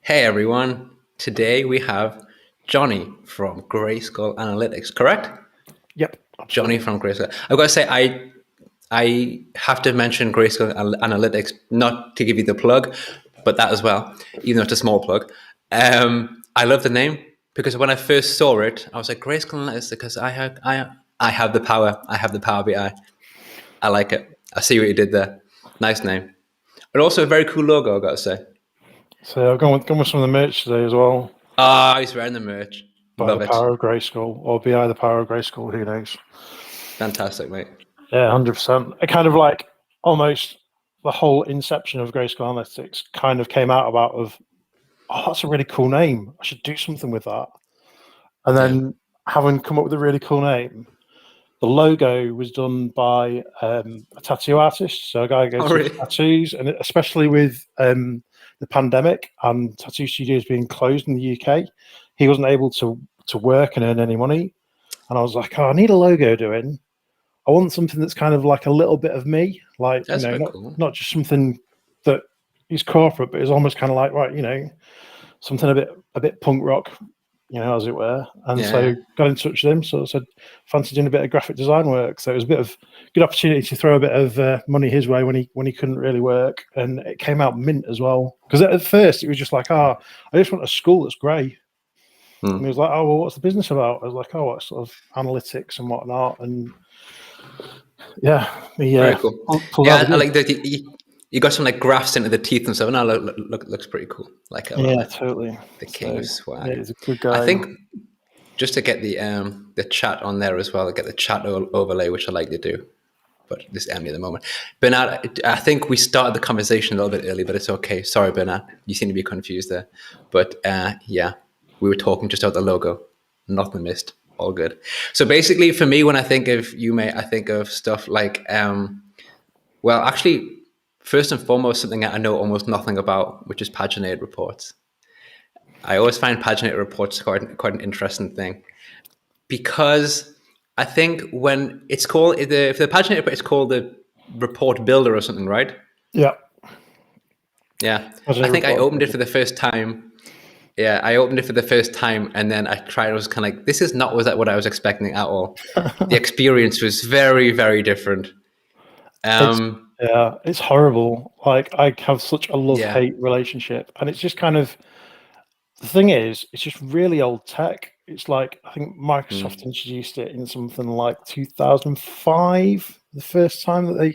Hey everyone, today we have Johnny from Grayskull Analytics, correct? Yep, Johnny absolutely. from Grayskull. I've got to say, I have to mention Grayskull Analytics, not to give you the plug, but that as well, even though it's a small plug. I love the name because when I first saw it, I was like Grayskull Analytics because I have the power. I have the Power BI. I like it. I see what you did there. Nice name, but also a very cool logo. I've got to say. So I've gone with some of the merch today as well. Ah, he's wearing the merch. By the Love it. power of Grayskull, or BI the power of Grayskull, who knows? Fantastic, mate. Yeah, 100%. It kind of like almost the whole inception of Grayskull Analytics kind of came out about oh, that's a really cool name. I should do something with that. And Yeah. then having come up with a really cool name, the logo was done by a tattoo artist. So a guy who Oh, goes to really? tattoos, and especially with the pandemic and tattoo studios being closed in the UK, he wasn't able to work and earn any money. And I was like, oh, I need a logo doing. I want something that's kind of like a little bit of me, like That's very not cool. not just something that is corporate, but is almost kind of like right, something a bit punk rock, as it were. And Yeah, so yeah. got in touch with him. So I said, fancy doing a bit of graphic design work. So it was a bit of good opportunity to throw a bit of money his way when he couldn't really work, and it came out mint as well. Because at first it was just like, I just want a school that's grey. And he Hmm. was like, oh well, what's the business about? I was like, oh, it's sort of analytics and whatnot. And yeah, he Very cool. pulled out Yeah, the I goods. like that you got some like grafts into the teeth and stuff. And that looks pretty cool. Like I love Yeah, it. totally. The king So of yeah, swag. he's a good I guy. think just to get the chat on there as well, get the chat overlay, which I like to do. But this is Emily at the moment. Bernard, I think we started the conversation a little bit early, but it's okay. Sorry, Bernard. You seem to be confused there. But yeah, we were talking just about the logo. Nothing missed. All good. So basically, for me, when I think of you, mate, I think of stuff like, well, actually, first and foremost, something I know almost nothing about, which is paginated reports. I always find paginated reports quite an interesting thing because I think when it's called if the paginated report, it's called the report builder or something, right? Yeah, Yeah, as I a think I report. opened it for the first time. Yeah, I opened it for the first time, and then I tried. I was kind of like, "This is not was that what I was expecting at all." The experience was very, very different. It's Um, yeah, it's horrible. Like I have such a yeah, love-hate relationship, and it's just kind of the thing is, it's just really old tech. It's like I think Microsoft mm, introduced it in something like 2005, the first time that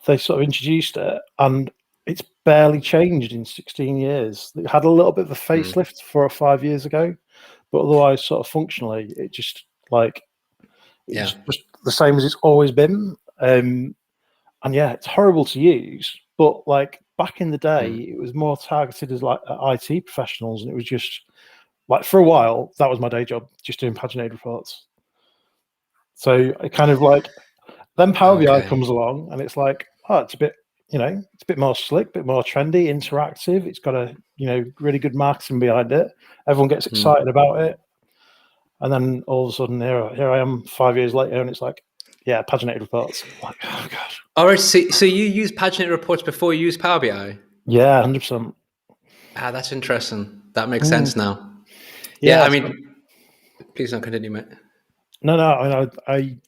they sort of introduced it, and it's barely changed in 16 years. It had a little bit of a mm, facelift 4 or 5 years ago, but otherwise, sort of functionally, it just like yeah, it's just the same as it's always been. And yeah, it's horrible to use, but like back in the day, mm, it was more targeted as like IT professionals, and it was just like for a while that was my day job, just doing paginated reports. So I kind of like then Power BI okay, comes along, and it's like, oh, it's a bit, it's a bit more slick, a bit more trendy, interactive. It's got a really good marketing behind it. Everyone gets mm. excited about it, and then all of a sudden, here I am 5 years later, and it's like, yeah, paginated reports. I'm like, oh god, All right, so you use paginated reports before you use Power BI? yeah, 100%. Ah, that's interesting. That makes Mm, sense now. Yeah, yeah, I mean, please don't continue, mate. no. I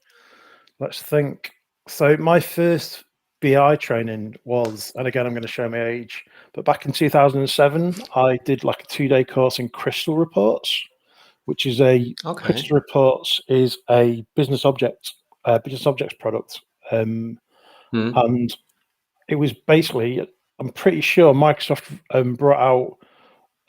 let's think. So my first BI training was, and again, I'm going to show my age, but back in 2007, I did like a 2-day course in Crystal Reports, which is Okay. Crystal Reports is a business objects product, Hmm. and it was basically, I'm pretty sure Microsoft brought out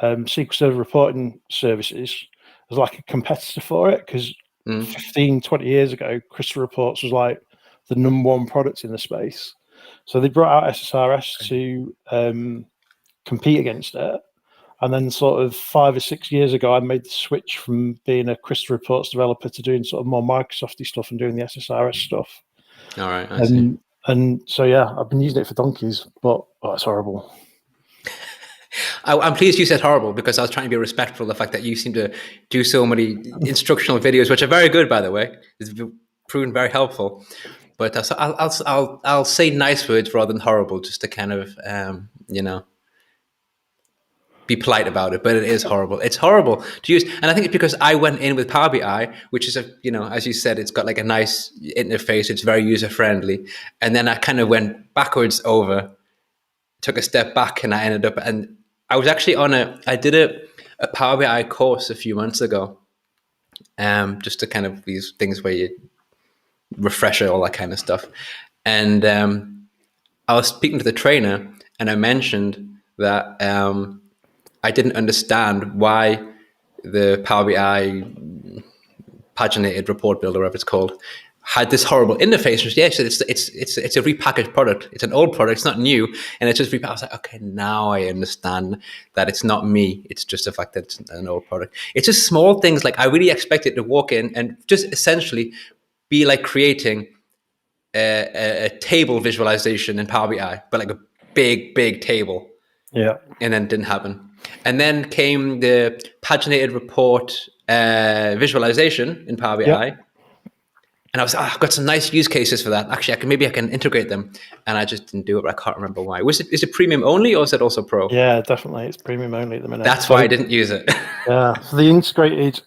SQL Server reporting services as like a competitor for it because Hmm. 15, 20 years ago, Crystal Reports was like the number one product in the space. So they brought out SSRS to compete against it. And then, sort of 5 or 6 years ago, I made the switch from being a Crystal Reports developer to doing sort of more Microsofty stuff and doing the SSRS stuff. All right, I see. And so, yeah, I've been using it for donkeys, but it's horrible. I'm pleased you said horrible because I was trying to be respectful of the fact that you seem to do so many instructional videos, which are very good, by the way. It's proven very helpful. But so I'll say nice words rather than horrible, just to kind of be polite about it, but it is horrible. It's horrible to use, and I think it's because I went in with Power BI, which is as you said, it's got like a nice interface. It's very user friendly, and then I kind of went backwards over, took a step back, and I ended up, and I was actually I did a Power BI course a few months ago, just to kind of these things where you refresher, all that kind of stuff, and I was speaking to the trainer, and I mentioned that I didn't understand why the Power BI Paginated report builder, whatever it's called, had this horrible interface. Yes, it's a repackaged product. It's an old product. It's not new, and it's just repackaged. I was like, okay, now I understand that it's not me. It's just the fact that it's an old product. It's just small things. Like I really expected to walk in and just essentially be like creating a table visualization in Power BI, but like a big table. Yeah. And then it didn't happen. And then came the paginated report visualization in Power BI. Yeah. And I was, I've got some nice use cases for that. Actually, maybe I can integrate them. And I just didn't do it, but I can't remember why. Is it premium only, or is it also pro? Yeah, definitely. It's premium only at the minute. That's why I didn't use it. Yeah. So the integrated,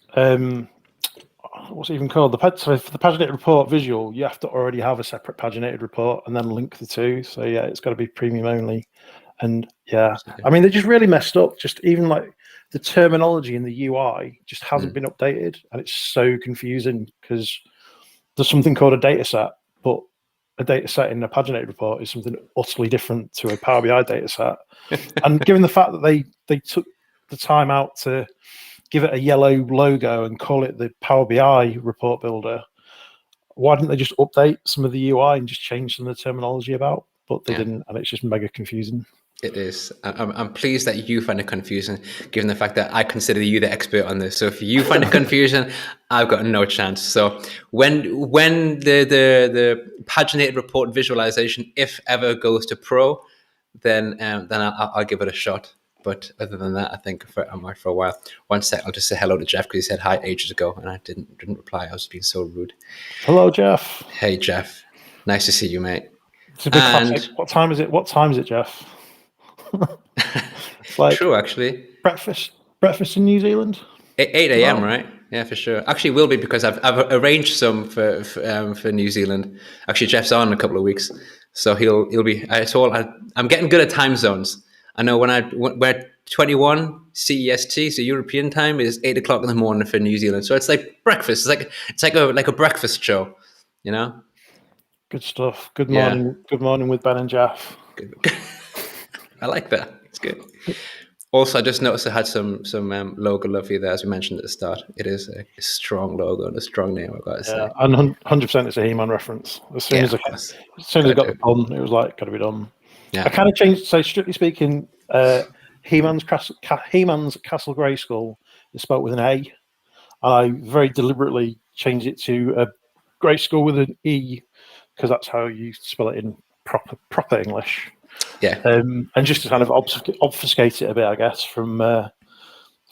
what's it even called? So for the paginated report visual, you have to already have a separate paginated report and then link the two. So yeah, it's got to be premium only. And yeah, I mean, they just really messed up. Just even like the terminology in the UI just hasn't been updated, and it's so confusing because there's something called a data set, but a data set in a paginated report is something utterly different to a Power BI data set. And given the fact that they took the time out to give it a yellow logo and call it the Power BI report builder, why didn't they just update some of the UI and just change some of the terminology about? But they didn't, and it's just mega confusing. It is. I'm pleased that you find it confusing, given the fact that I consider you the expert on this. So if you find it confusing, I've got no chance. So when the paginated report visualization, if ever, goes to pro, then I'll give it a shot. But other than that, I think I'm right for a while. One sec, I'll just say hello to Jeff because he said hi ages ago, and I didn't reply. I was being so rude. Hello, Jeff. Hey, Jeff. Nice to see you, mate. It's a big classic. What time is it? What time is it, Jeff? It's like true, actually. Breakfast in New Zealand. 8 a.m. Right? Yeah, for sure. Actually, will be because I've arranged some for New Zealand. Actually, Jeff's on in a couple of weeks, so he'll be. I'm getting good at time zones. I know we're 21 CEST, so European time is 8 o'clock in the morning for New Zealand. So it's like breakfast. It's like a breakfast show, you know. Good stuff. Good morning. Yeah. Good morning with Ben and Jeff. Good. I like that. It's good. Also, I just noticed I had some logo love for you there, as we mentioned at the start. It is a strong logo and a strong name, I've got to say. And 100% it's a He-Man reference. As soon as I got the pun, it was like, got to be done. Yeah. I kind of changed. So strictly speaking, He-Man's Castle Grayskull is spelled with an A. And I very deliberately changed it to a Grayskull with an E, because that's how you spell it in proper English. Yeah, and just to kind of obfuscate it a bit, I guess, from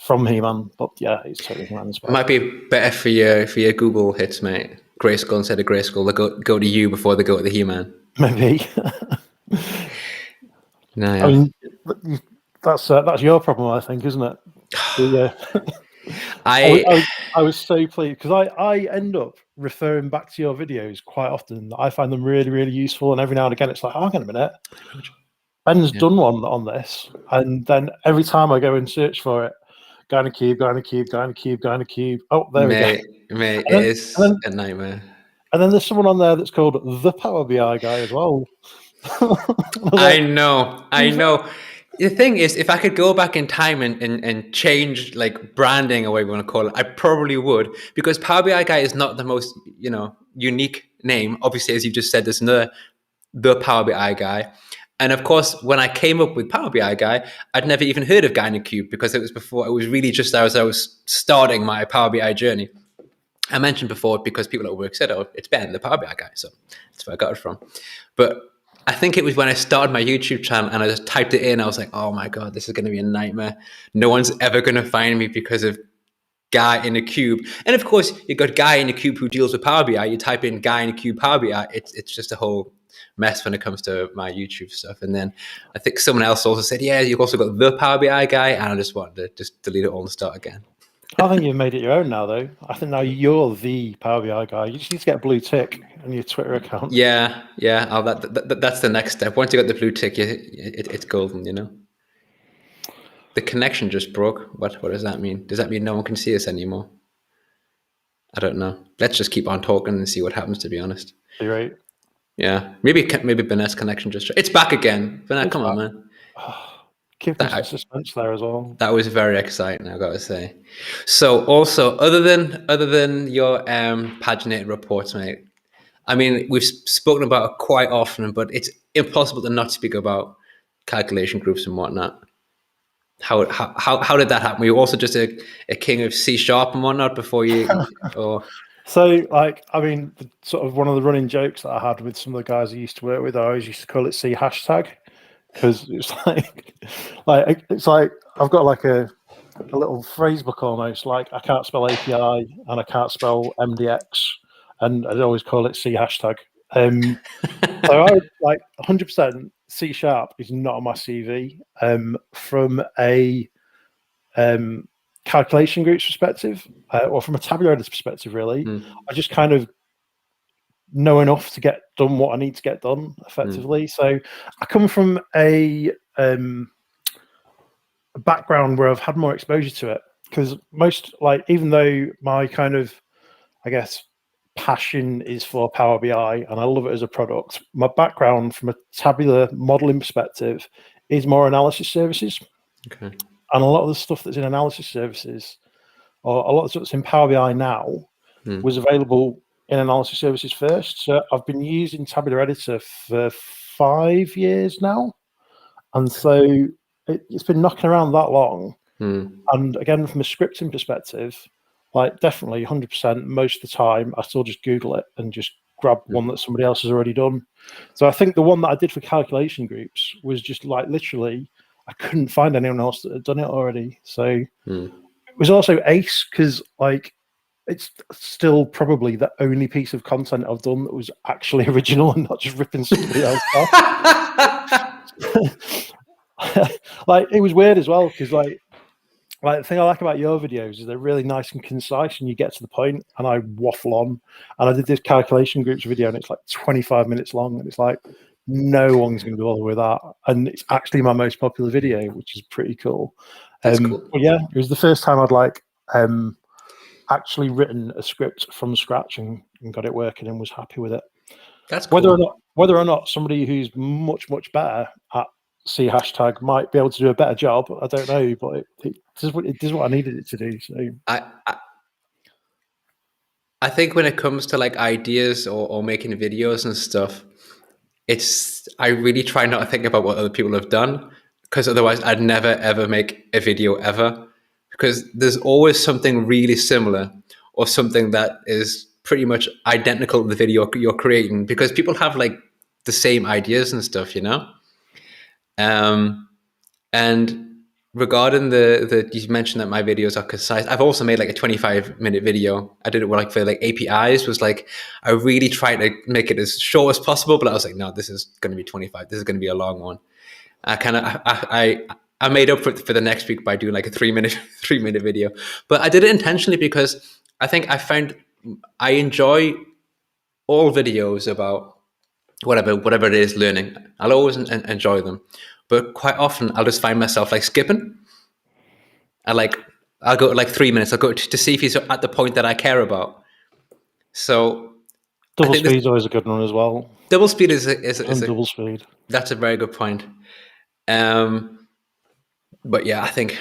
He-Man. But yeah, it's totally He-Man. It might be better for your Google hits, mate. Grayskull instead of Grayskull. They go to you before they go to the He-Man. Maybe. No, yeah. I mean, that's your problem, I think, isn't it? Yeah. I was so pleased because I end up referring back to your videos quite often. I find them really, really useful, and every now and again it's like, hang on a minute, Ben's done one on this, and then every time I go and search for it, Gynacube. Oh, there we go. Mate, it is a nightmare. And then there's someone on there that's called the Power BI guy as well. I know. The thing is, if I could go back in time and change like branding or whatever you want to call it, I probably would, because Power BI guy is not the most, unique name. Obviously, as you just said, there's the Power BI guy. And of course, when I came up with Power BI guy, I'd never even heard of Gynacube, because it was really just as I was starting my Power BI journey. I mentioned before, because people at work said, oh, it's Ben, the Power BI guy. So that's where I got it from. But I think it was when I started my YouTube channel and I just typed it in. I was like, oh my God, this is going to be a nightmare. No one's ever going to find me because of guy in a cube. And of course, you got guy in a cube who deals with Power BI. You type in guy in a cube Power BI. It's just a whole mess when it comes to my YouTube stuff. And then I think someone else also said, yeah, you've also got the Power BI guy, and I just wanted to just delete it all and start again. I think you've made it your own now, though. I think now you're the Power BI guy. You just need to get a blue tick on your Twitter account. Yeah, that's the next step. Once you got the blue tick, it's golden, you know. The connection just broke. What does that mean? Does that mean no one can see us anymore? I don't know. Let's just keep on talking and see what happens, to be honest. You're right. Yeah, maybe Benet's connection just... It's back again. Benet, come on, man. Keeping some suspense there as well. That was very exciting, I gotta say. So also, other than your paginated reports, mate, I mean, we've spoken about it quite often, but it's impossible to not speak about calculation groups and whatnot. How did that happen? Were you also just a king of C# and whatnot before you, or? So, like, I mean, sort of one of the running jokes that I had with some of the guys I used to work with, I always used to call it C#, because it's like it's like I've got like a little phrase book almost. Like, I can't spell API and I can't spell MDX, and I'd always call it C#. So I would, like, 100% C# is not on my CV. From a calculation group's perspective, or from a tabular editor's perspective, really, I just kind of know enough to get done what I need to get done effectively. So I come from a background where I've had more exposure to it, because most, like, even though my kind of, I guess, passion is for Power BI and I love it as a product, my background from a tabular modeling perspective is more analysis services. Okay. And a lot of the stuff that's in analysis services, or a lot of stuff that's in Power BI now, was available in analysis services first. So I've been using Tabular Editor for 5 years now. And so it's been knocking around that long. And again, from a scripting perspective, like, definitely 100%, most of the time, I still just Google it and just grab one that somebody else has already done. So I think the one that I did for calculation groups was just, like, literally, I couldn't find anyone else that had done it already. So it was also ace, because, like, it's still probably the only piece of content I've done that was actually original and not just ripping somebody else off. Like, it was weird as well, because like the thing I like about your videos is they're really nice and concise, and you get to the point, and I waffle on. And I did this calculation groups video, and it's like 25 minutes long, and it's like, no one's going to bother with that. And it's actually my most popular video, which is pretty cool. That's cool. But yeah, it was the first time I'd, like, actually written a script from scratch and got it working and was happy with it. That's cool. Whether or not somebody who's much better at C# might be able to do a better job, I don't know, but it does what I needed it to do. So I think when it comes to, like, ideas or making videos and stuff, I really try not to think about what other people have done, because otherwise I'd never ever make a video ever, because there's always something really similar or something that is pretty much identical to the video you're creating, because people have, like, the same ideas and stuff, you know. And regarding you mentioned that my videos are concise. I've also made, like, a 25-minute video. I did it like for, like, APIs. Was like, I really tried to make it as short as possible, but I was like, no, this is going to be 25. This is going to be a long one. I made up for the next week by doing, like, a 3-minute video, but I did it intentionally because I think I found I enjoy all videos about whatever it is learning. I'll always enjoy them, but quite often I'll just find myself, like, skipping. I'll go, like, 3 minutes. I'll go to see if he's at the point that I care about. So double speed is always a good one as well. Double speed is double speed. That's a very good point. But yeah, I think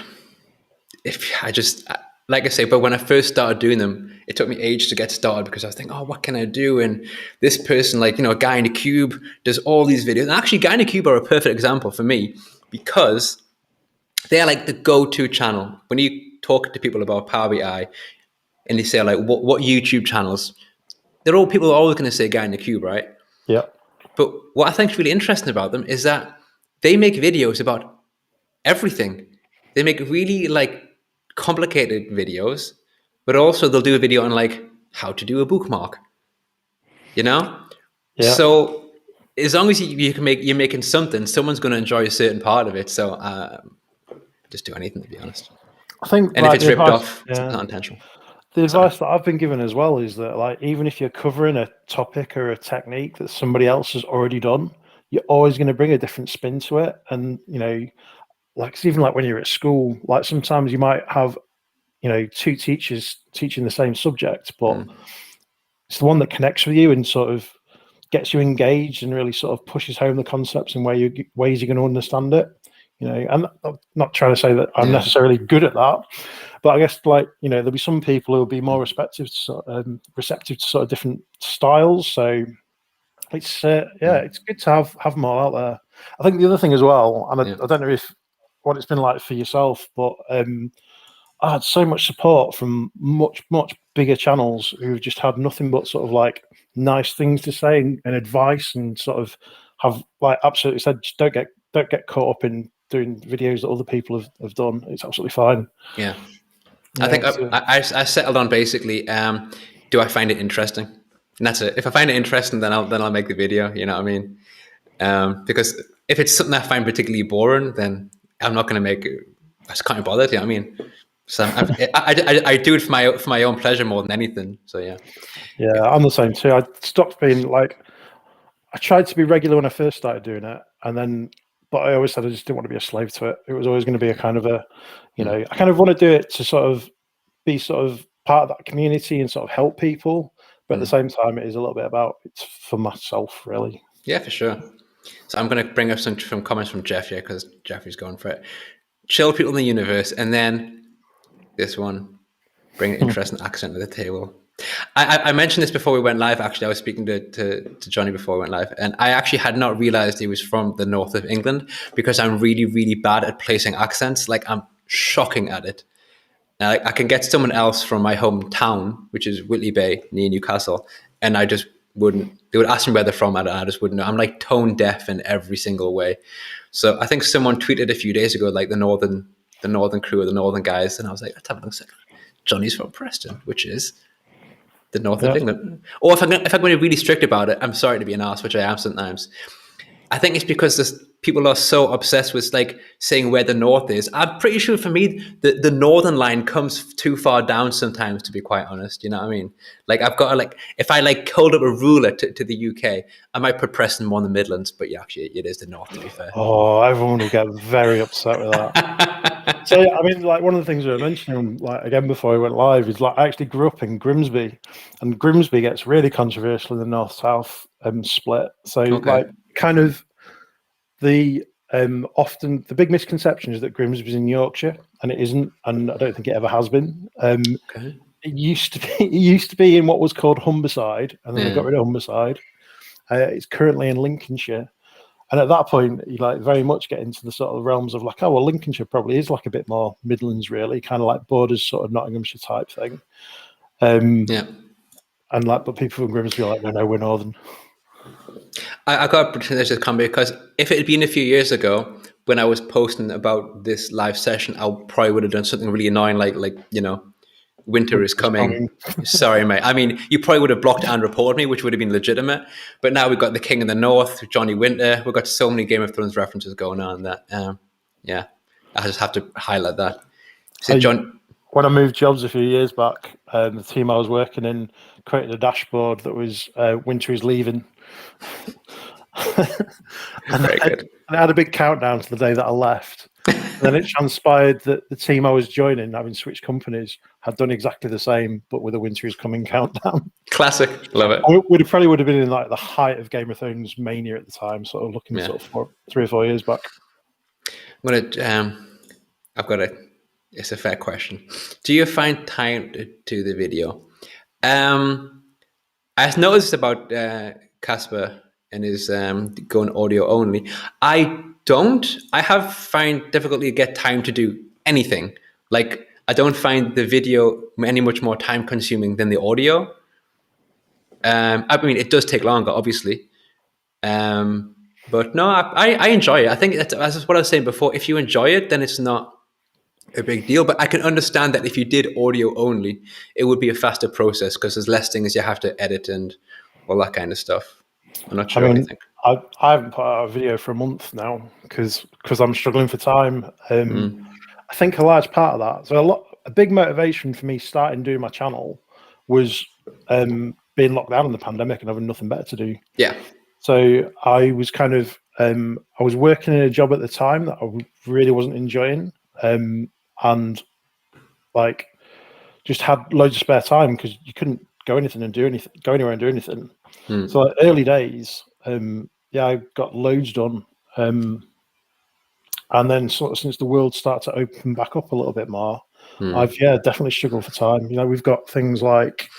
like I say, but when I first started doing them, it took me ages to get started, because I was thinking, oh, what can I do? And this person, like, a guy in a cube does all these videos. And actually, guy in a cube are a perfect example for me, because they're, like, the go-to channel. When you talk to people about Power BI and you say, like, what YouTube channels, people are always going to say guy in the cube, right? Yeah. But what I think is really interesting about them is that they make videos about everything. They make really, like, complicated videos, but also they'll do a video on, like, how to do a bookmark, you know? Yeah. So as long as you can you're making something, someone's going to enjoy a certain part of it. So just do anything, to be honest. I think And if like it's the ripped advice, off, it's yeah, not intentional. the Sorry. advice that I've been given as well is that like even if you're covering a topic or a technique that somebody else has already done, you're always going to bring a different spin to it. And like it's even like when you're at school, like sometimes you might have two teachers teaching the same subject, but it's the one that connects with you and sort of gets you engaged and really sort of pushes home the concepts in ways you're going to understand it. I'm not trying to say that I'm Yeah. necessarily good at that, but I guess like there'll be some people who will be more receptive to sort of different styles. So it's it's good to have them all out there. I think the other thing as well, and Yeah. I don't know if what it's been like for yourself, but I had so much support from much bigger channels who've just had nothing but sort of like nice things to say and advice, and sort of have like absolutely said, just don't get caught up in doing videos that other people have done. It's absolutely fine. Yeah. I Yeah, think I settled on basically, do I find it interesting? And that's it. If I find it interesting, then I'll make the video. You know what I mean? Because if it's something I find particularly boring, then I'm not going to make it. I just can't be bothered. You know what I mean? So I do it for my own pleasure more than anything. So yeah. yeah, I'm the same too. I stopped being like I tried to be regular when I first started doing it, and then but I always said I just didn't want to be a slave to it. It was always going to be a kind of I kind of want to do it to sort of be sort of part of that community and sort of help people, but at the same time, it is a little bit about it's for myself, really. Yeah, for sure. So I'm going to bring up some comments from Jeff here because Jeffrey's going for it. Chill people in the universe, and then this one, bring an interesting accent to the table. I mentioned this before we went live. Actually, I was speaking to Johnny before we went live, and I actually had not realized he was from the north of England because I'm really, really bad at placing accents. Like I'm shocking at it. Now, I can get someone else from my hometown, which is Whitley Bay near Newcastle, and I just wouldn't. They would ask me where they're from, and I just wouldn't know. I'm like tone deaf in every single way. So I think someone tweeted a few days ago, like the northern crew or the northern guys, and I was like, let's have a look. Johnny's from Preston, which is the north of Yeah. England. Or if I'm going to be really strict about it, I'm sorry to be an ass, which I am sometimes. I think it's because people are so obsessed with like saying where the north is. I'm pretty sure for me, the northern line comes too far down sometimes, to be quite honest. You know what I mean? Like I've got to like, if I like hold up a ruler to the UK, I might put Preston more in the Midlands, but yeah, actually it is the north, to be fair. Oh, everyone will get very upset with that. So yeah, I mean, like one of the things we were mentioning, like again before we went live, is like I actually grew up in Grimsby, and Grimsby gets really controversial in the north-south split. So Okay. like, kind of the often the big misconception is that Grimsby's in Yorkshire, and it isn't, and I don't think it ever has been. Okay. It used to be it used to be in what was called Humberside, and then they Yeah. got rid of Humberside. It's currently in Lincolnshire. And at that point, you like very much get into the sort of realms of like, oh well, Lincolnshire probably is like a bit more Midlands, really, kind of like borders sort of Nottinghamshire type thing. Yeah. And like, but people from Grimsby are like, no, we're northern. I got to pretend there's a comment because if it had been a few years ago when I was posting about this live session, I probably would have done something really annoying, like winter is Winter's coming. coming. Sorry, mate. I mean, you probably would have blocked and reported me, which would have been legitimate. But now we've got the King in the North, Johnny Winter. We've got so many Game of Thrones references going on that, yeah, I just have to highlight that. So, John, When I moved jobs a few years back, the team I was working in created a dashboard that was winter is leaving. and, very good. and I had a big countdown to the day that I left. And then it transpired that the team I was joining, having switched companies, had done exactly the same, but with a winter is coming countdown. Classic. Love it. We probably would have been in like the height of Game of Thrones mania at the time, sort of looking Yeah. sort of 3 or 4 years back. I'm gonna. I've got a. It's a fair question. Do you find time to do the video? I noticed about Casper and his going audio only. I don't. I have find difficulty to get time to do anything. Like I don't find the video any much more time consuming than the audio. I mean, it does take longer, obviously. But no, I enjoy it. I think that's what I was saying before. If you enjoy it, then it's not a big deal. But I can understand that if you did audio only, it would be a faster process because there's less things you have to edit and all that kind of stuff. I'm not I sure what you mean, think. I haven't put out a video for a month now because I'm struggling for time. I think a large part of that, so a big motivation for me starting doing my channel was being locked down in the pandemic and having nothing better to do. Yeah. So I was kind of I was working in a job at the time that I really wasn't enjoying, and like just had loads of spare time because you couldn't go anywhere and do anything. So like early days, yeah, I got loads done. And then sort of since the world started to open back up a little bit more, I've definitely struggled for time. You know, we've got things like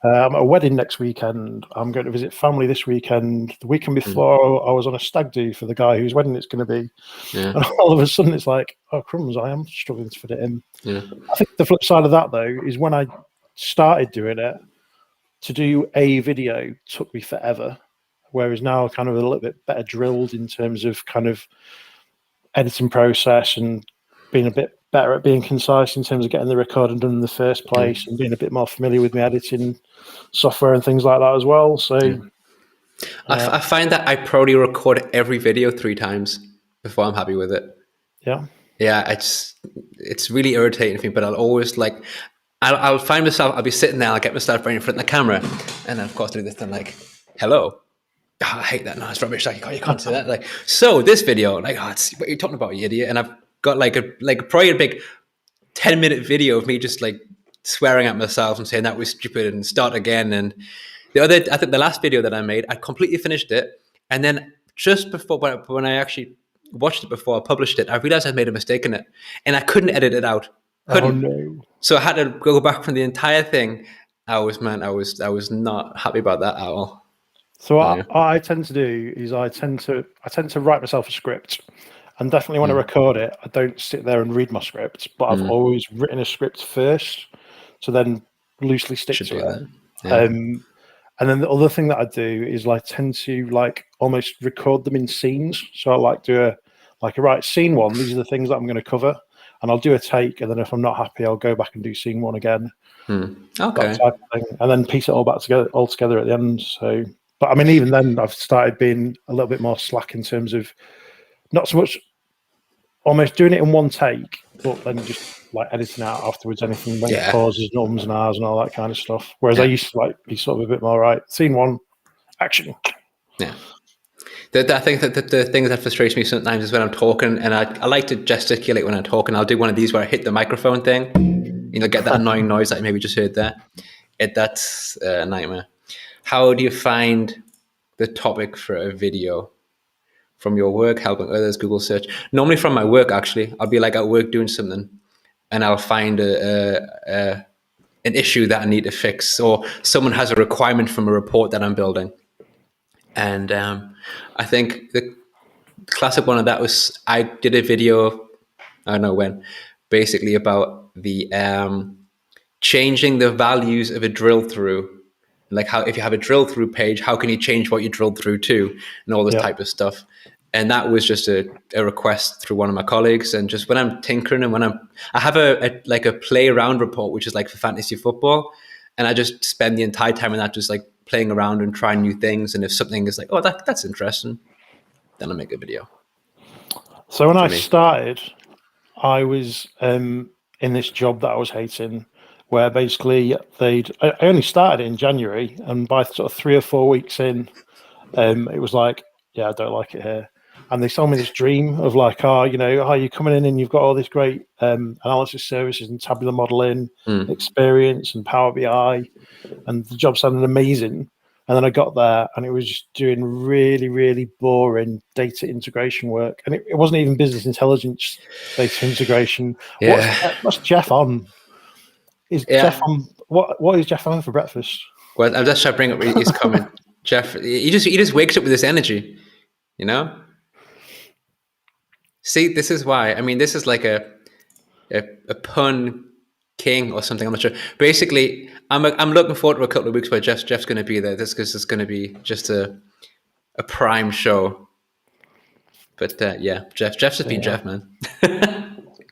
I'm at a wedding next weekend. I'm going to visit family this weekend. The weekend before, I was on a stag do for the guy whose wedding it's going to be. Yeah. And all of a sudden, it's like, oh crumbs, I am struggling to fit it in. Yeah. I think the flip side of that though is when I started doing it, to do a video took me forever, whereas now kind of a little bit better drilled in terms of kind of editing process and being a bit better at being concise in terms of getting the recording done in the first place and being a bit more familiar with my editing software and things like that as well. So I find that I probably record every video 3 times before I'm happy with it. yeah. Yeah, it's really irritating for me, but I'll always like, I'll find myself, I'll be sitting there, I'll get myself right in front of the camera, and then of course do this thing like, hello. Oh, I hate that. No, it's rubbish. Like you can't say that. Like, so this video, like, oh, it's, what are you talking about, you idiot? And I've got like probably a big 10-minute video of me just like swearing at myself and saying that was stupid and start again. And I think the last video that I made, I completely finished it, and then just before when I actually watched it before I published it, I realized I made a mistake in it, and I couldn't edit it out. Couldn't. Oh no. So I had to go back from the entire thing. I was not happy about that at all. So what I tend to do is I tend to write myself a script, and definitely when I record it, I don't sit there and read my script, but I've always written a script first, so then loosely stick to it. Yeah. And then the other thing that I do is I tend to like almost record them in scenes. So I like do a right, scene 1. These are the things that I'm going to cover, and I'll do a take, and then if I'm not happy, I'll go back and do scene 1 again. Okay. That type of thing, and then piece it all together at the end. So. But I mean, even then, I've started being a little bit more slack in terms of not so much almost doing it in one take, but then just like editing out afterwards anything when it pauses, and ums and ahs and all that kind of stuff. Whereas I used to like be sort of a bit more right. Scene 1, action. Yeah. I think that the thing that frustrates me sometimes is when I'm talking, and I like to gesticulate when I'm talking. I'll do one of these where I hit the microphone thing, get that annoying noise that I maybe just heard there. That's a nightmare. How do you find the topic for a video? From your work, helping others, Google search? Normally from my work, actually. I'll be like at work doing something, and I'll find an issue that I need to fix, or someone has a requirement from a report that I'm building. And I think the classic one of that was I did a video, I don't know when, basically about the changing the values of a drill through. Like how if you have a drill through page, how can you change what you drilled through to, and all this type of stuff. And that was just a request through one of my colleagues. And just when I'm tinkering and I have a play around report, which is like for fantasy football. And I just spend the entire time in that just like playing around and trying new things. And if something is like, oh, that's interesting, then I'll make a video. So when I started, I was in this job that I was hating, where basically I only started in January, and by sort of 3 or 4 weeks in, it was like, yeah, I don't like it here. And they sold me this dream of like, you're coming in and you've got all this great analysis services and tabular modeling experience and Power BI, and the job sounded amazing. And then I got there and it was just doing really, really boring data integration work. And it wasn't even business intelligence data integration. Yeah. What's Jeff on? Jeff on what is Jeff on for breakfast? Well, I'm just trying to bring up his comment. Jeff, he just wakes up with this energy, See, this is why. I mean, this is like a pun king or something. I'm not sure. Basically, I'm looking forward to a couple of weeks where Jeff's going to be there. This because it's going to be just a prime show. But Jeff's just been Jeff, man.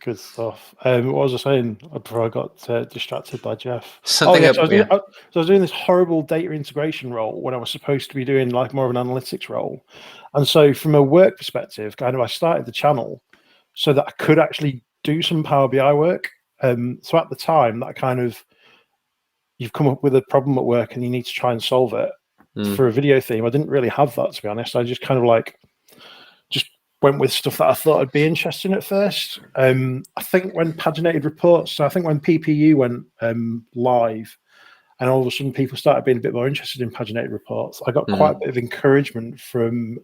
Good stuff. What was I saying before I got distracted by Jeff? Something So yeah. I was doing this horrible data integration role when I was supposed to be doing like more of an analytics role. And so from a work perspective, kind of I started the channel so that I could actually do some Power BI work. So at the time, that kind of, you've come up with a problem at work and you need to try and solve it for a video theme. I didn't really have that, to be honest. I just kind of like just went with stuff that I thought I'd be interested in at first. I think when Paginated reports, so I think when PPU went live, and all of a sudden people started being a bit more interested in Paginated reports, I got quite a bit of encouragement from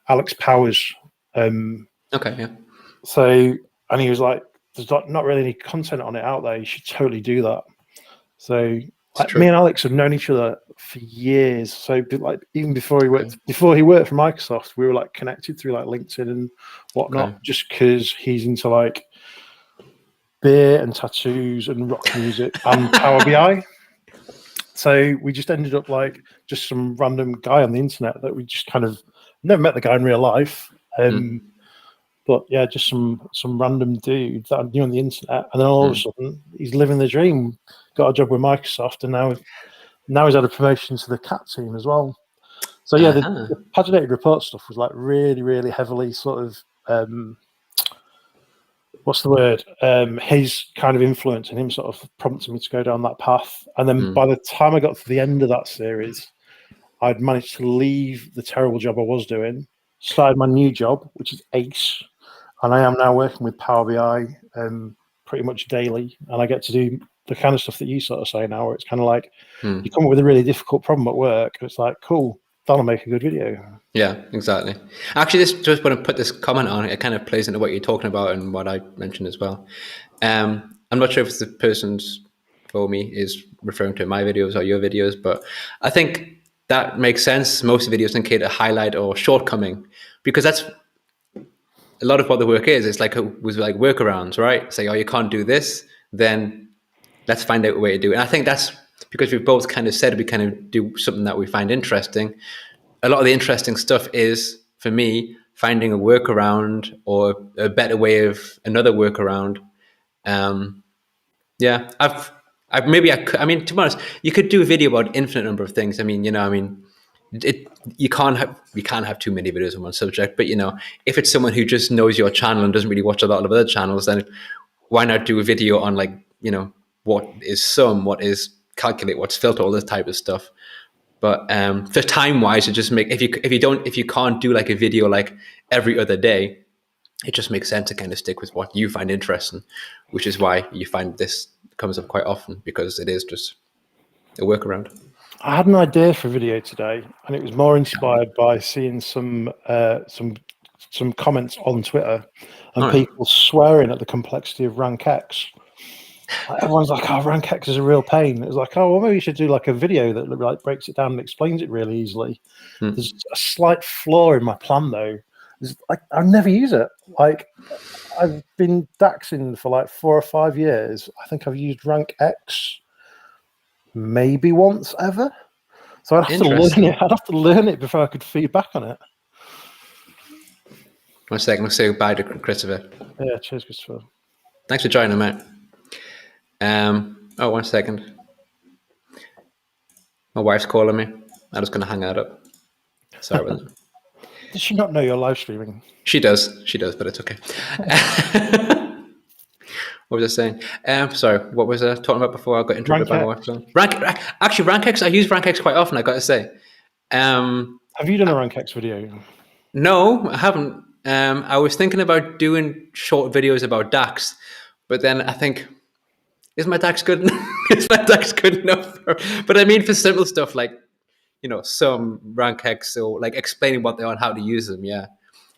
Alex Powers. Okay, yeah. So, and he was like, "There's not really any content on it out there. You should totally do that." So, like, me and Alex have known each other for years. So, like, even before he worked for Microsoft, we were like connected through like LinkedIn and whatnot. Just because he's into like beer and tattoos and rock music and Power BI. So we just ended up like just some random guy on the internet that we just kind of never met the guy in real life. But yeah, just some random dude that I knew on the internet, and then all of a sudden he's living the dream. Got a job with Microsoft, and now he's had a promotion to the cat team as well. So yeah, the Paginated report stuff was like really, really heavily sort of what's the word? His kind of influence and him sort of prompting me to go down that path. And then by the time I got to the end of that series, I'd managed to leave the terrible job I was doing, started my new job, which is Ace. And I am now working with Power BI pretty much daily. And I get to do the kind of stuff that you sort of say now, where it's kind of like you come up with a really difficult problem at work. And it's like, cool, that'll make a good video. Yeah, exactly. Actually, just want to put this comment on. It kind of plays into what you're talking about and what I mentioned as well. I'm not sure if the person's for me is referring to my videos or your videos, but I think that makes sense. Most videos indicate a highlight or shortcoming, because that's a lot of what the work is. It's like was like workarounds, right? Say, oh, you can't do this, then let's find out a way to do it. And I think that's because we've both kind of said we kind of do something that we find interesting. A lot of the interesting stuff is, for me, finding a workaround or a better way of another workaround. Yeah, I mean, to be honest, you could do a video about infinite number of things. I mean, you can't have too many videos on one subject. But if it's someone who just knows your channel and doesn't really watch a lot of other channels, then why not do a video on like what is sum, what is calculate, what's filter, all this type of stuff. But for time wise, it just if you can't do like a video like every other day, it just makes sense to kind of stick with what you find interesting, which is why you find this comes up quite often, because it is just a workaround. I had an idea for a video today, and it was more inspired by seeing some comments on Twitter and people swearing at the complexity of rank X. Everyone's like, "Oh, rank X is a real pain." It was like, "Oh, well, maybe you should do like a video that like breaks it down and explains it really easily." There's a slight flaw in my plan though. I'll never use it. Like, I've been DAXing for like 4 or 5 years. I think I've used rank X maybe once ever. So I'd have to learn it. I'd have to learn it before I could feed back on it. 1 second, we'll say goodbye to Christopher. Yeah, cheers, Christopher. Thanks for joining, mate. 1 second. My wife's calling me. I'm just going to hang that up. Sorry about that. Does she not know you're live streaming? She does, but it's okay. What was I saying? Sorry, what was I talking about before I got interrupted by my wife? Actually, rank X, I use rank X quite often, I got to say. Have you done a rank X video? No, I haven't. I was thinking about doing short videos about DAX, but then I think, is my DAX good enough? Is my DAX good enough? But I mean, for simple stuff like, some rank X, or like explaining what they are and how to use them. Yeah.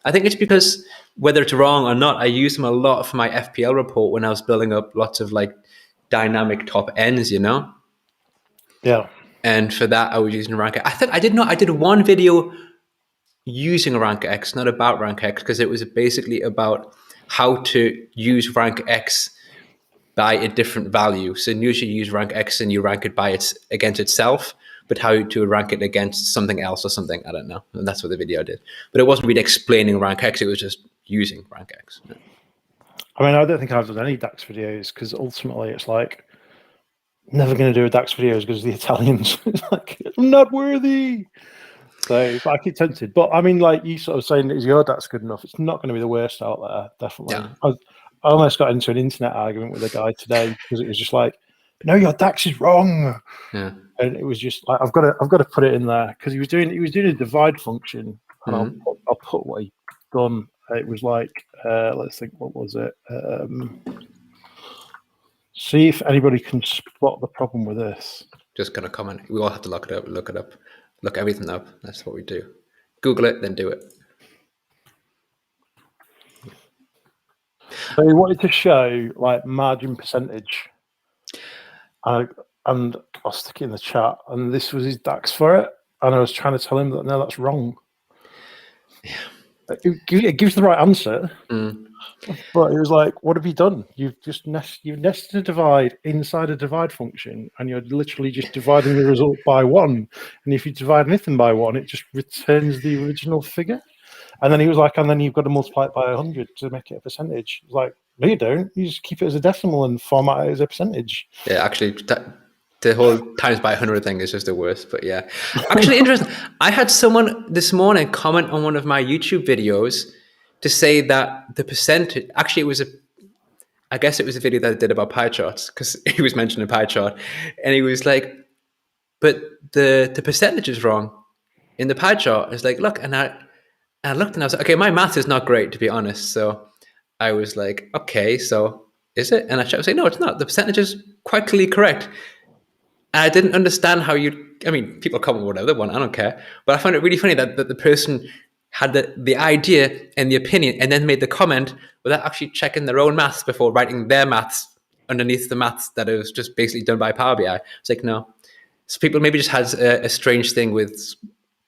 I think it's because, whether it's wrong or not, I use them a lot for my FPL report when I was building up lots of like dynamic top ends, Yeah. And for that, I was using rank X. I did one video using rank X, not about rank X, because it was basically about how to use rank X by a different value. So usually you use rank X and you rank it against itself, but how to rank it against something else or something, I don't know. And that's what the video did. But it wasn't really explaining rank X, it was just using rank X. I mean, I don't think I've done any DAX videos because ultimately it's like never going to do a DAX videos because the Italians. It's like I'm not worthy. So, but I keep tempted. But I mean, like you sort of saying, is your DAX good enough? It's not going to be the worst out there, Yeah, definitely. I almost got into an internet argument with a guy today because it was just like, no, your DAX is wrong. yeah. And it was just like I've got to put it in there because he was doing a divide function, and I'll put what he done. It was like let's think, what was it? See if anybody can spot the problem with this. Just gonna comment. We all have to look it up, look everything up. That's what we do. Google it, then do it. So he wanted to show like margin percentage, and I'll stick it in the chat. And this was his DAX for it, and I was trying to tell him that no, that's wrong. Yeah. It gives the right answer, but it was like, what have you done? You've just nested a divide inside a divide function, and you're literally just dividing the result by 1. And if you divide anything by 1, it just returns the original figure. And then he was like, and then you've got to multiply it by 100 to make it a percentage. It was like, no, you don't. You just keep it as a decimal and format it as a percentage. Yeah, actually, the whole times by 100 thing is just the worst. But yeah, actually, interesting. I had someone this morning comment on one of my YouTube videos to say that the percentage, actually, I guess it was a video that I did about pie charts because he was mentioning a pie chart, and he was like, but the percentage is wrong in the pie chart. It's like, look, and I looked and I was like, okay, my math is not great, to be honest. So I was like, okay, so is it? And I checked, I was like, no, it's not. The percentage is quite clearly correct. And I didn't understand how I mean, people comment whatever they want, I don't care. But I found it really funny that the person had the idea and the opinion and then made the comment without actually checking their own maths before writing their maths underneath the maths that it was just basically done by Power BI. It's like, no. So people maybe just has a strange thing with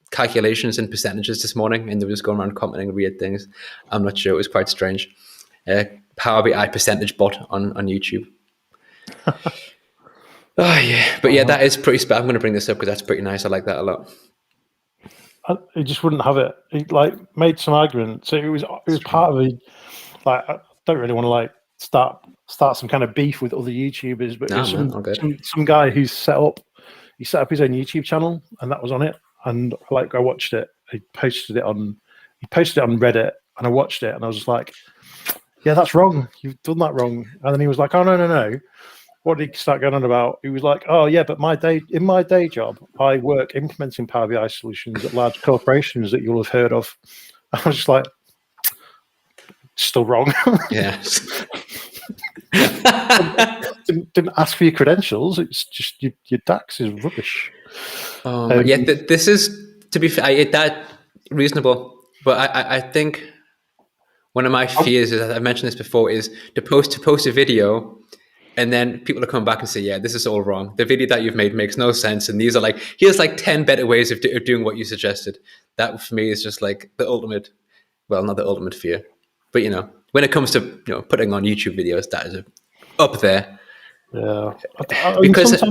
calculations and percentages this morning, and they were just going around commenting weird things. I'm not sure. It was quite strange. Power BI percentage bot on YouTube. Oh yeah, but yeah, that is pretty special. I'm going to bring this up because that's pretty nice. I like that a lot. He just wouldn't have it. He like made some argument. So it was part of the like. I don't really want to like start some kind of beef with other YouTubers, but No, man, some guy who's set up his own YouTube channel, and that was on it. And like I watched it. He posted it on Reddit, and I watched it, and I was just like, yeah, that's wrong. You've done that wrong. And then he was like, oh no. What did he start going on about? He was like, oh yeah, but in my day job, I work implementing Power BI solutions at large corporations that you'll have heard of. I was just like, still wrong. Yeah. didn't ask for your credentials. It's just your DAX is rubbish. Yeah, this is, to be fair, that reasonable. But I think one of my fears is, I mentioned this before, is to post a video, and then people will come back and say, yeah, this is all wrong. The video that you've made makes no sense. And these are like, here's like 10 better ways of doing what you suggested. That for me is just like the ultimate, well, not the ultimate fear, but when it comes to, putting on YouTube videos, that is up there. Yeah. Because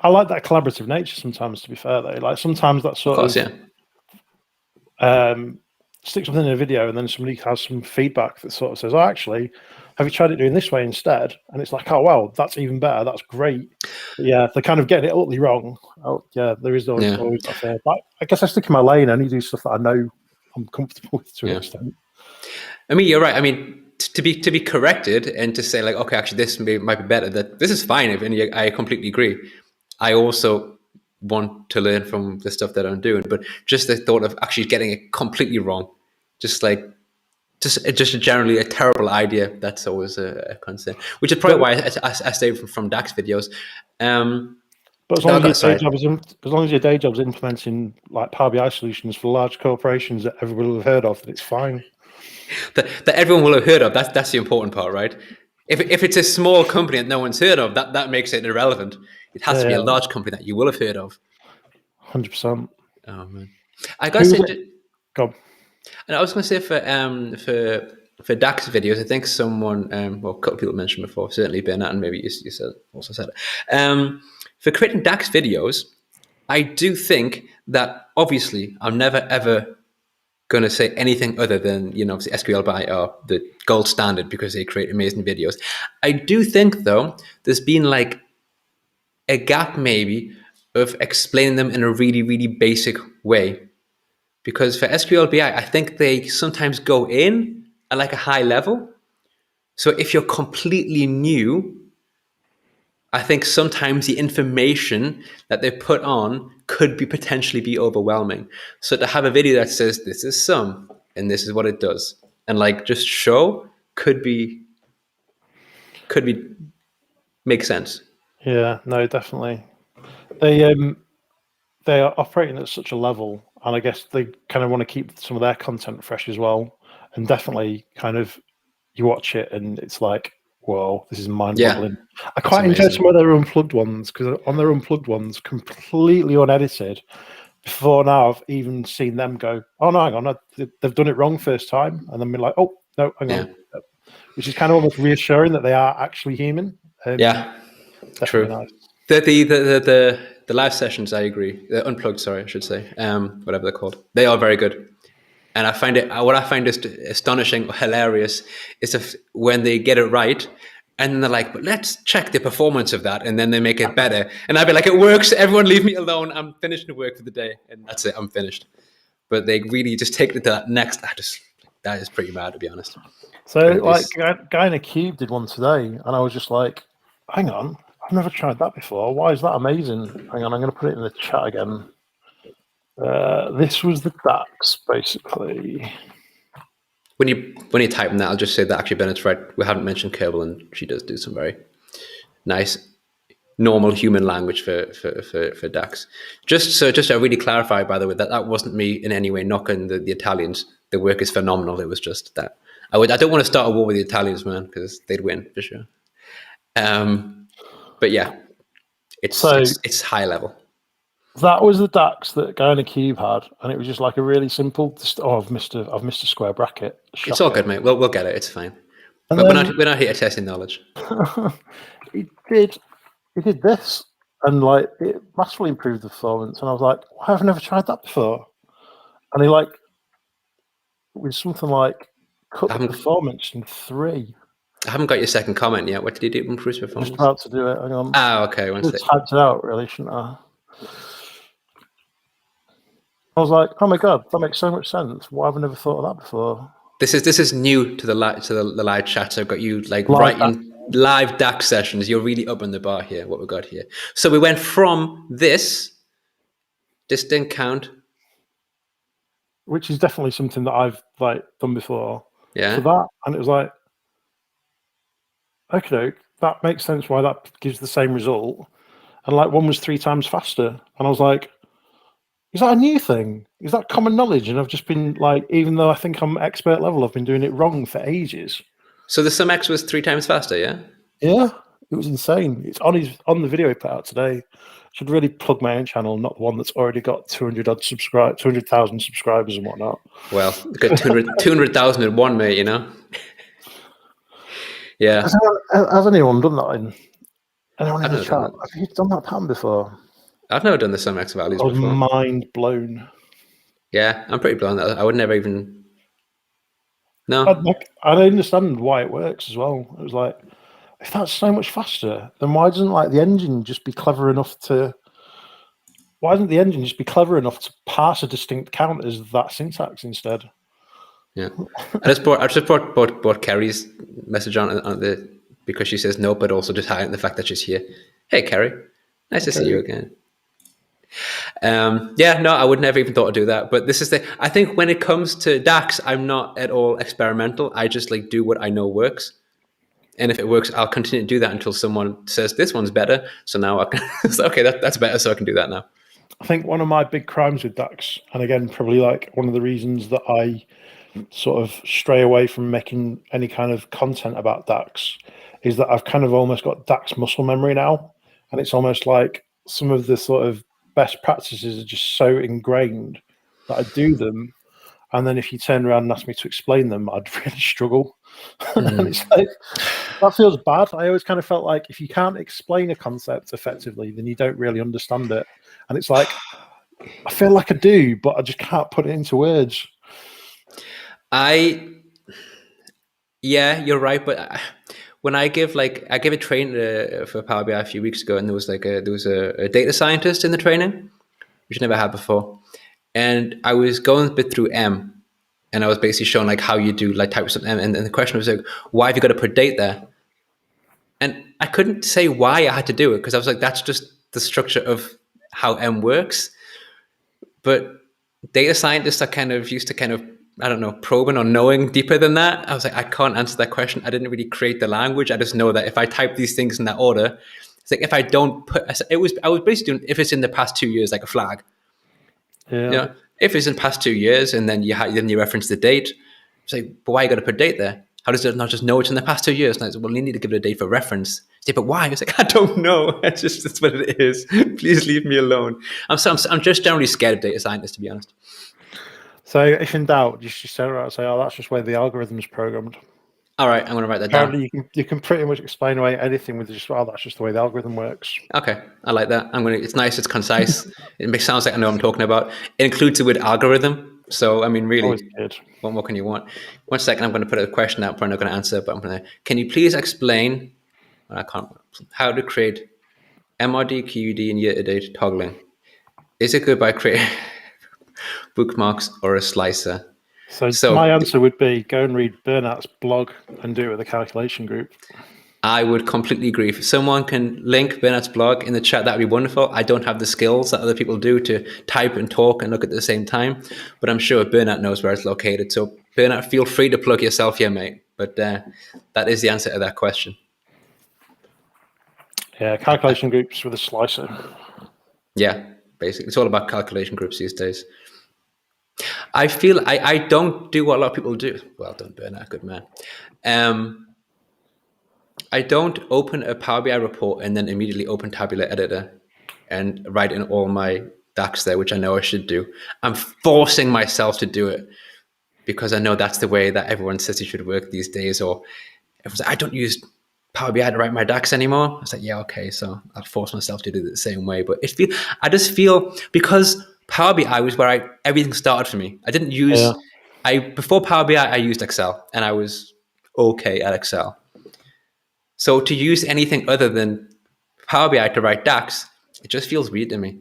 I like that collaborative nature sometimes, to be fair though. Like sometimes that sort of stick something in a video and then somebody has some feedback that sort of says, oh, actually, have you tried it doing this way instead? And it's like, oh, well, that's even better. That's great. But yeah, they're kind of getting it utterly wrong. Oh, yeah, there is always that fair. But I guess I stick in my lane. I only do stuff that I know I'm comfortable with to an extent. I mean, you're right. I mean, to be corrected and to say like, okay, actually, this might be better. That this is fine. And I completely agree. I also want to learn from the stuff that I'm doing, but just the thought of actually getting it completely wrong, just generally a terrible idea. That's always a concern, which is probably why I stay from DAX videos. But as long as your day job is implementing like Power BI solutions for large corporations that everybody will have heard of, then it's fine. That everyone will have heard of. That's the important part, right? If it's a small company that no one's heard of, that makes it irrelevant. It has to be a large company that you will have heard of. 100%. Oh man, I gotta say, go on. And I was going to say for DAX videos, I think someone, a couple of people mentioned before, certainly Bernat, and maybe you also said it. For creating DAX videos, I do think that obviously I'm never ever going to say anything other than, obviously SQL are the gold standard because they create amazing videos. I do think, though, there's been like a gap maybe of explaining them in a really, really basic way. Because for SQL BI, I think they sometimes go in at like a high level. So if you're completely new, I think sometimes the information that they put on could be potentially be overwhelming. So to have a video that says this is sum and this is what it does, and like just show could be make sense. Yeah, no, definitely. They are operating at such a level, and I guess they kind of want to keep some of their content fresh as well. And definitely, kind of, you watch it and it's like, whoa, this is Yeah, mind-boggling. I it's quite enjoy amazing. some of their unplugged ones because on their unplugged ones, completely unedited. Before now, I've even seen them go, "Oh no, hang on, they've done it wrong first time," and then be like, "Oh no, hang Yeah, on," which is kind of almost reassuring that they are actually human. yeah, Definitely true. nice. The live sessions, I agree. The unplugged, sorry, I should say, whatever they're called. They are very good. And I find it, what I find is astonishing, hilarious, is if when they get it right, and then they're like, "But let's check the performance of that," and then they make it better. And I'd be like, "It works. Everyone, leave me alone. I'm finished with work for the day, and that's it. I'm finished." But they really just take it to that next. That is pretty mad, to be honest. So, But it like, is, Guy in a Cube did one today, and I was just like, hang on, I've never tried that before. Why is that amazing? Hang on, I'm going to put it in the chat again. This was the DAX, basically. when you type in that, I'll just say that actually Bennett's right. We haven't mentioned Kerbal, and she does do some very nice normal human language for DAX. Just to really clarify, by the way, that wasn't me in any way knocking the Italians. The work is phenomenal. It was just that I don't want to start a war with the Italians, man, because they'd win for sure. But yeah, it's So it's it's high level. that was the DAX that Guy in a Cube had, and it was just like a really simple. Oh, I've missed a square bracket. It's all Shocker. good, mate. We'll get it. It's fine. And But we're then not we're not here to test your knowledge. he did this, and like it massively improved the performance. And I was like, why have I never tried that before? And he like with something like cut I the haven't performance in 3. I haven't got your second comment yet. What did you do to improve Just performance? about to do it. Hang on. Okay. One Should have sec. typed it out, really, shouldn't I? I was like, oh my god, that makes so much sense. Why have I never thought of that before? This is new to the live chat. So I've got you like Like that. writing live DAX sessions. You're really up on the bar here. What we got here. So we went from this didn't count. Which is definitely something that I've like done before. Yeah. To that, and it was like, okay, that makes sense why that gives the same result. And like one was 3 times faster. And I was like, is that a new thing? Is that common knowledge? And I've just been like, even though I think I'm expert level, I've been doing it wrong for ages. So the sum x was 3 times faster. Yeah. Yeah, it was insane. It's on the video he put out today. Should really plug my own channel, not the one that's already got 200,000 subscribers and whatnot. Well, got 200,001, mate. Yeah. Has anyone done that in anyone I've in the never chat? done that. Have you done that pattern before? I've never done the sum x I values was before. mind blown. Yeah, I'm pretty blown. I would never even. No. I understand why it works as well. It was like, if that's so much faster, then why doesn't like the engine just be clever enough to? Why doesn't the engine just be clever enough to pass a distinct count as that syntax instead? Yeah, I just brought Kerry's message on the because she says no, but also just highlighting the fact that she's here. Hey, Kerry, nice to see you again. Yeah, no, I would never even thought to do that. But this is I think when it comes to DAX, I'm not at all experimental. I just like do what I know works. And if it works, I'll continue to do that until someone says this one's better. So now I can, so, okay, that's better. So I can do that now. I think one of my big crimes with DAX, and again, probably like one of the reasons that I sort of stray away from making any kind of content about DAX, is that I've kind of almost got DAX muscle memory now. And it's almost like some of the sort of best practices are just so ingrained that I do them. And then if you turn around and ask me to explain them, I'd really struggle. And it's like, that feels bad. I always kind of felt like if you can't explain a concept effectively, then you don't really understand it. And it's like, I feel like I do, but I just can't put it into words. I Yeah, you're right. But when I gave a train for Power BI a few weeks ago, and there was a data scientist in the training, which I never had before, and I was going a bit through M, and I was basically showing like how you do like types of M, and the question was like, why have you got to put date there? And I couldn't say why I had to do it because I was like, that's just the structure of how M works. But data scientists are kind of used to kind of, I don't know, probing or knowing deeper than that. I was like, I can't answer that question. I didn't really create the language. I just know that if I type these things in that order, it's like if I don't put I was basically doing if it's in the past 2 years like a flag. You Yeah. know, if it's in the past 2 years and then you reference the date, it's like, but why you got to put date there? How does it not just know it's in the past 2 years? And I said, well, you need to give it a date for reference. Yeah, but why? It's like, I don't know. That's what it is. Please leave me alone. I'm just generally scared of data scientists, to be honest. So if in doubt, you should say, right, say, oh, that's just where the algorithm's programmed. All right, I'm going to write that Apparently, down. you can pretty much explain away anything with just, oh, that's just the way the algorithm works. Okay, I like that. It's nice, it's concise. Sounds like I know what I'm talking about. It includes the word algorithm. So, I mean, Always really, good. what more can you want? 1 second, I'm going to put a question out. Probably not going to answer, but can you please explain, I can't, how to create MRD, QUD, and year-to-date toggling? Is it good by creating bookmarks or a slicer? So my So, answer would be go and read Bernard's blog and do it with a calculation group. I would completely agree. If someone can link Bernard's blog in the chat, that'd be wonderful. I don't have the skills that other people do to type and talk and look at the same time, but I'm sure Bernard knows where it's located. So, Bernard, feel free to plug yourself here, mate. But that is the answer to that question. Yeah, calculation groups with a slicer. Yeah, basically, it's all about calculation groups these days. I feel I don't do what a lot of people do. Well done, Bernard, good man. I don't open a Power BI report and then immediately open Tabular Editor and write in all my DAX there, which I know I should do. I'm forcing myself to do it because I know that's the way that everyone says you should work these days. Or everyone's like, I don't use Power BI to write my DAX anymore. I was like, yeah, okay, so I'll force myself to do it the same way. But I just feel because Power BI was where everything started for me. I didn't use before Power BI I used Excel and I was okay at Excel. So to use anything other than Power BI to write DAX, it just feels weird to me.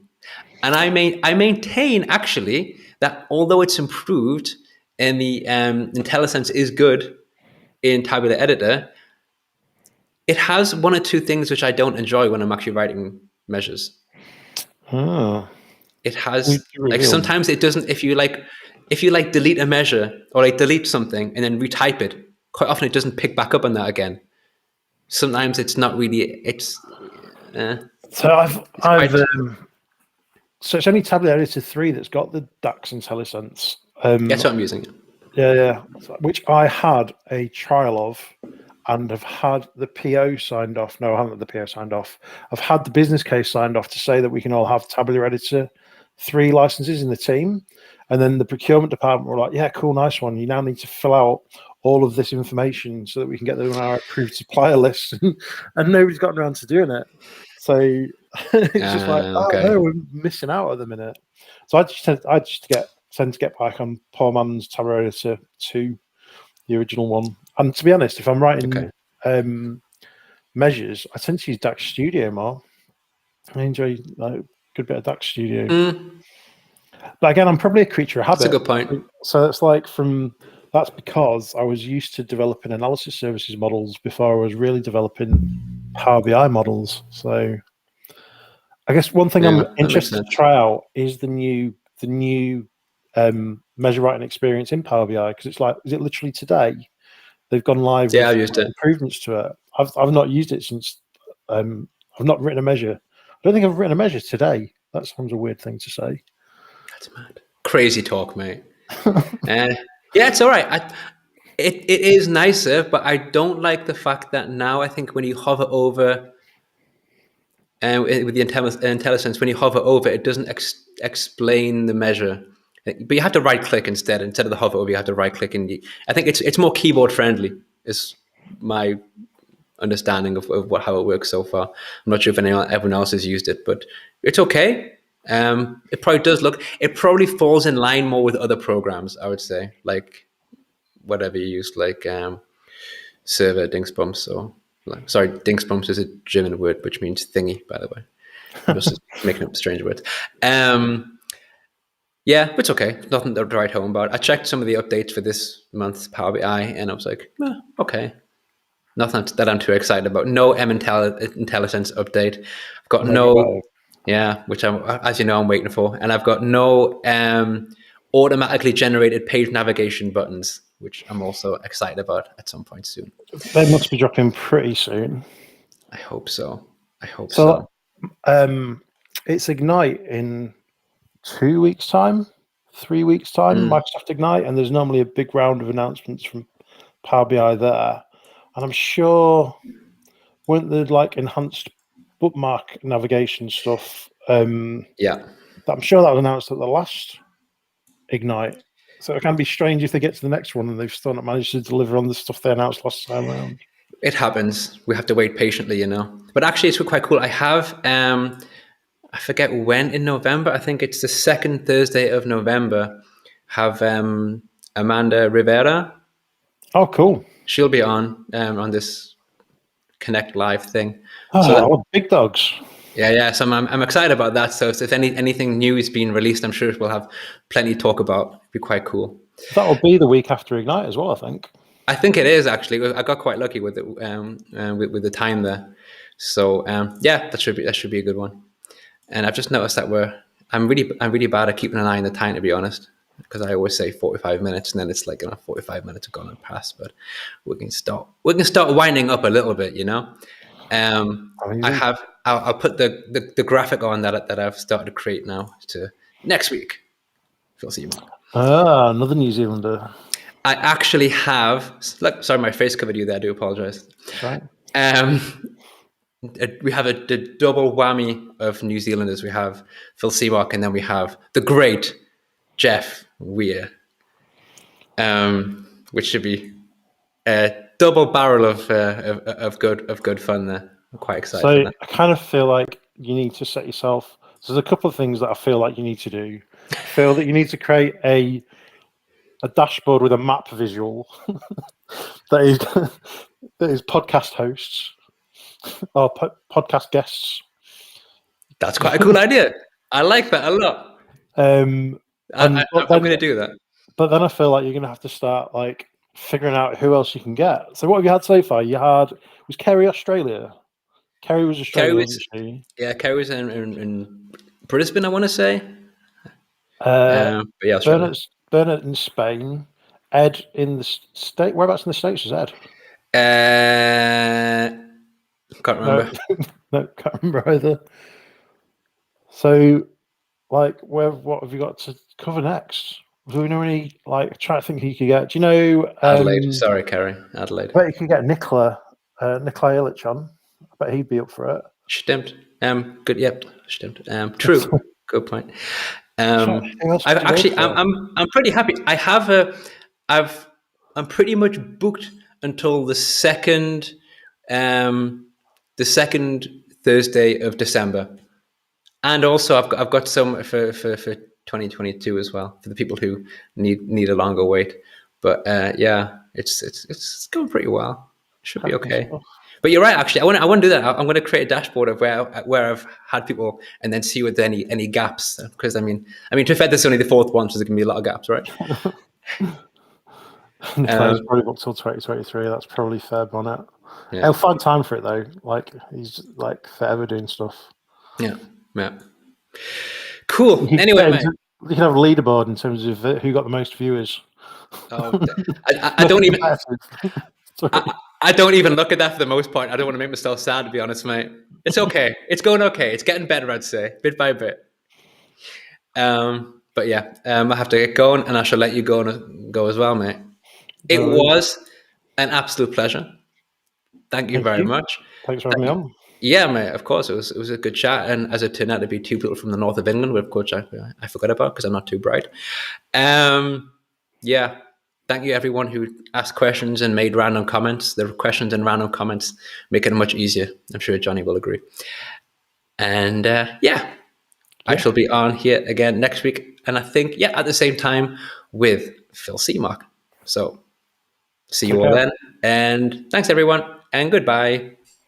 And I maintain actually that although it's improved and the IntelliSense is good in Tabular Editor, it has one or two things which I don't enjoy when I'm actually writing measures. Oh. It has like sometimes it doesn't. If you delete a measure or like delete something and then retype it, quite often it doesn't pick back up on that again. Sometimes it's not really. So so it's only Tabular Editor 3 that's got the DAX IntelliSense. That's what I'm using. Yeah. Which I had a trial of and have had the PO signed off. No, I haven't had the PO signed off. I've had the business case signed off to say that we can all have Tabular Editor 3 licenses in the team. And then the procurement department were like, yeah, cool, nice one. You now need to fill out all of this information so that we can get them on our approved supplier list. And nobody's gotten around to doing it. So it's just like, okay. no, we're missing out at the minute. So I just tend to get back on Paul Mann's Tabular Editor 2, the original one. And to be honest, if I'm writing measures, I tend to use DAX Studio more. I enjoy a good bit of DAX Studio. But again, I'm probably a creature of habit. That's a good point. So it's like that's because I was used to developing analysis services models before I was really developing Power BI models. So I guess one thing I'm interested to try out is the new measure writing experience in Power BI, because it's like, is it literally today they've gone live with I've used improvements to it? I've not used it since I've not written a measure. I don't think I've written a measure today. That sounds a weird thing to say. That's mad. Crazy talk, mate. Yeah, it's all right. It is nicer, but I don't like the fact that now I think when you hover over with the IntelliSense, when you hover over, it doesn't explain the measure. But you have to right click instead of the hover over. You have to right click, and I think it's more keyboard friendly. Is my understanding of how it works so far. I'm not sure if everyone else has used it, but it's okay. It probably does look. It probably falls in line more with other programs, I would say, like whatever you use, like server dingsbums or like, sorry, dingsbums is a German word which means thingy, by the way. I'm just making up strange words. Yeah, but it's okay. Nothing to write home about. I checked some of the updates for this month's Power BI, and I was like, okay, nothing that I'm too excited about. No intelligence update. I've got Maybe no, better. yeah, which I'm, as you know, I'm waiting for, and I've got no automatically generated page navigation buttons, which I'm also excited about at some point soon. They must be dropping pretty soon. I hope so. I hope So, so. it's Ignite in 2 weeks' time, 3 weeks' time, Microsoft Ignite, and there's normally a big round of announcements from Power BI there. And I'm sure, weren't there like enhanced bookmark navigation stuff? Yeah. I'm sure that was announced at the last Ignite. So it can be strange if they get to the next one and they've still not managed to deliver on the stuff they announced last time around. It happens. We have to wait patiently, you know. But actually, it's quite cool. I have, I forget when in November. I think it's the second Thursday of November. Have Amanda Rivera. Oh, cool. She'll be on this Connect Live thing. So Oh, what big dogs. yeah. So I'm excited about that. So if anything new is being released, I'm sure we'll have plenty to talk about. It'd be quite cool. That'll be the week after Ignite as well, I think. I think it is actually. I got quite lucky with it with the time there. So yeah, that should be a good one. And I've just noticed that I'm really bad at keeping an eye on the time, to be honest, because I always say 45 minutes, and then it's like 45 minutes have gone and passed. But we can start winding up a little bit, you know. I'll put the graphic on that I've started to create now to next week. Phil Seymour. Another New Zealander. I actually have. Look, sorry, my face covered you there. I do apologize. That's right. We have a double whammy of New Zealanders. We have Phil Seawark, and then we have the great Jeff Weir, which should be a double barrel of good fun there. I'm quite excited for that. I kind of feel like you need to set yourself. So there's a couple of things that I feel like you need to do. I feel that you need to create a dashboard with a map visual that is podcast hosts or podcast guests. That's quite a cool idea. I like that a lot. I'm going to do that. But then I feel like you're going to have to start like figuring out who else you can get. So what have you had so far? Was Kerry Australia? Kerry was Australia, wasn't she? Yeah, Kerry was in Brisbane, I want to say. But yeah, Bernard in Spain. Ed in the state. Whereabouts in the States was Ed? Can't remember. No, can't remember either. So, like, what have you got to cover next? Do we know any? Like, try to think who you could get. Do you know Adelaide? Sorry, Kerry. Adelaide. I bet you can get Nicola Illich on. I bet he'd be up for it. Stimmt. Good. Yep. Stimmt. True. Good point. I'm pretty happy. I'm pretty much booked until the second Thursday of December, and also I've got some for 2022 as well for the people who need a longer wait. But yeah, it's going pretty well. It should be okay. But you're right. Actually, I want to do that. I'm going to create a dashboard of where I've had people, and then see with any gaps. Because I mean, to be fair, this is only the fourth one, so there's going to be a lot of gaps, right? Nicole's probably booked till 2023. That's probably fair, Bonnet. Yeah. He'll find time for it though. Like he's like forever doing stuff. Yeah. Cool. Anyway, mate. You can have a leaderboard in terms of who got the most viewers. Oh, I don't even. I don't even look at that for the most part. I don't want to make myself sad, to be honest, mate. It's okay. It's going okay. It's getting better, I'd say, bit by bit. But yeah, I have to get going, and I shall let you go as well, mate. It was an absolute pleasure. Thank you very much. Thanks for having me on. Yeah, mate. Of course, it was a good chat, and as it turned out to be two people from the north of England, which of course I forgot about because I'm not too bright. Yeah. Thank you, everyone who asked questions and made random comments. The questions and random comments make it much easier. I'm sure Johnny will agree. And I shall be on here again next week. And I think, at the same time with Phil Seamark. So See Take you all care. then. And thanks, everyone. And goodbye.